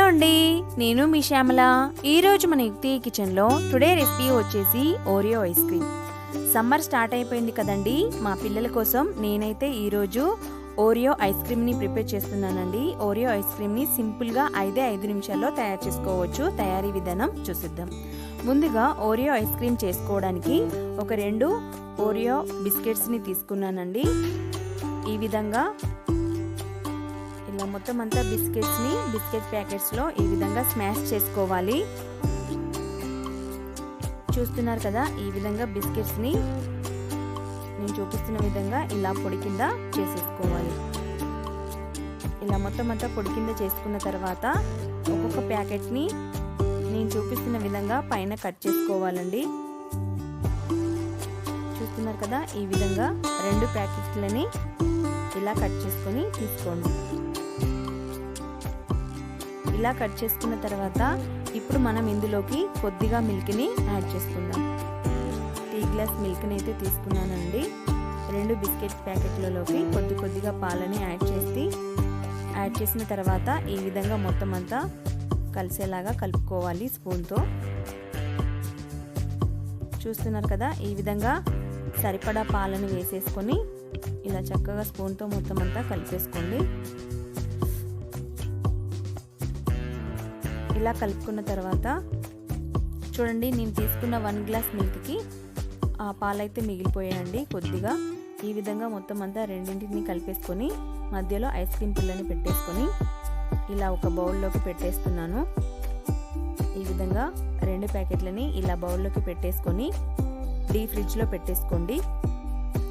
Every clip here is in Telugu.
అండి, నేను మీ శ్యామల. ఈరోజు మన యుక్తి కిచెన్లో టుడే రెసిపీ వచ్చేసి Oreo ice cream. Summer start అయిపోయింది కదండి. మా పిల్లల కోసం నేనైతే ఈరోజు ఓరియో ఐస్ క్రీమ్ని ప్రిపేర్ చేస్తున్నానండి. ఓరియో ఐస్ క్రీమ్ని సింపుల్గా 5 నిమిషాల్లో తయారు చేసుకోవచ్చు. తయారీ విధానం చూసిద్దాం. ముందుగా ఓరియో ఐస్ క్రీమ్ చేసుకోవడానికి ఒక 2 ఓరియో బిస్కెట్స్ని తీసుకున్నానండి. ఈ విధంగా ఇలా మొత్తం అంతా బిస్కెట్ ప్యాకెట్స్లో ఈ విధంగా స్మాష్ చేసుకోవాలి. చూస్తున్నారు కదా, ఈ విధంగా బిస్కెట్స్ని నేను చూపిస్తున్న విధంగా ఇలా పొడి కింద చేసేసుకోవాలి. ఇలా మొత్తం అంతా పొడి కింద చేసుకున్న తర్వాత ఒక్కొక్క ప్యాకెట్ని నేను చూపిస్తున్న విధంగా పైన కట్ చేసుకోవాలండి. చూస్తున్నారు కదా, ఈ విధంగా 2 ప్యాకెట్లని ఇలా కట్ చేసుకొని తీసుకోండి. ఇలా కట్ చేసుకున్న తర్వాత ఇప్పుడు మనం ఇందులోకి కొద్దిగా మిల్క్ని యాడ్ చేసుకుందాం. టీ గ్లాస్ మిల్క్ని అయితే తీసుకున్నానండి. 2 బిస్కెట్ ప్యాకెట్లలోకి కొద్దిగా పాలని యాడ్ చేసిన తర్వాత ఈ విధంగా మొత్తం అంతా కలిసేలాగా కలుపుకోవాలి స్పూన్తో. చూస్తున్నారు కదా, ఈ విధంగా సరిపడా పాలని వేసేసుకొని ఇలా చక్కగా స్పూన్తో మొత్తం అంతా కలిపేసుకోండి. ఇలా కలుపుకున్న తర్వాత చూడండి, నేను తీసుకున్న 1 గ్లాస్ మిల్క్కి ఆ పాలైతే మిగిలిపోయాయండి కొద్దిగా. ఈ విధంగా మొత్తం అంతా రెండింటిని కలిపేసుకొని మధ్యలో ఐస్ క్రీమ్ పుల్లని పెట్టేసుకొని ఇలా ఒక బౌల్లోకి పెట్టేస్తున్నాను. ఈ విధంగా 2 ప్యాకెట్లని ఇలా బౌల్లోకి పెట్టేసుకొని డీప్ ఫ్రిడ్జ్లో పెట్టేసుకోండి.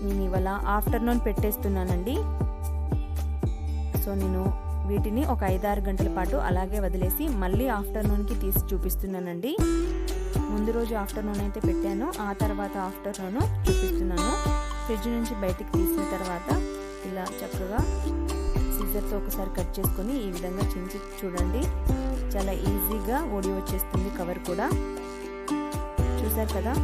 నేను ఇవాళ ఆఫ్టర్నూన్ పెట్టేస్తున్నానండి. సో నేను వీటిని ఒక 5-6 గంటల పాటు అలాగే వదిలేసి మళ్ళీ ఆఫ్టర్నూన్కి తీసి చూపిస్తున్నానండి. ముందు రోజు ఆఫ్టర్నూన్ అయితే పెట్టాను, ఆ తర్వాత ఆఫ్టర్నూన్ చూపిస్తున్నాను. ఫ్రిడ్జ్ నుంచి బయటికి తీసిన తర్వాత ఇలా చక్కగా సీజర్తో ఒకసారి కట్ చేసుకొని ఈ విధంగా చించి చూడండి, చాలా ఈజీగా ఓడి వచ్చేస్తుంది. కవర్ కూడా చూసారు కదా,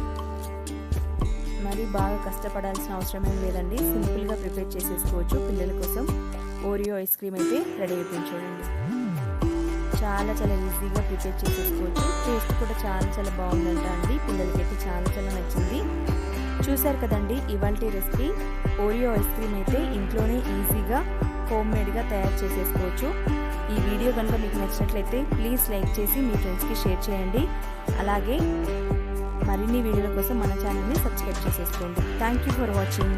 మరి బాగా కష్టపడాల్సిన అవసరం ఏం లేదండి. సింపుల్గా ప్రిపేర్ చేసేసుకోవచ్చు. పిల్లల కోసం ఓరియో ఐస్ క్రీమ్ అయితే రెడీ అయిపోయింది. చాలా ఈజీగా ప్రిపేర్ చేసేసుకోవచ్చు. టేస్ట్ కూడా చాలా బాగుందంట అండి. పిల్లలకైతే చాలా నచ్చింది. చూసారు కదండి, ఇవాల్టి రెసిపీ ఓరియో ఐస్ క్రీమ్ అయితే ఇంట్లోనే ఈజీగా హోమ్ మేడ్గా తయారు చేసేసుకోవచ్చు. ఈ వీడియో కనుక మీకు నచ్చినట్లయితే ప్లీజ్ లైక్ చేసి మీ ఫ్రెండ్స్కి షేర్ చేయండి. అలాగే మరిన్ని వీడియోల కోసం మన ఛానల్ని సబ్స్క్రైబ్ చేసేసుకోండి. Thank you for watching.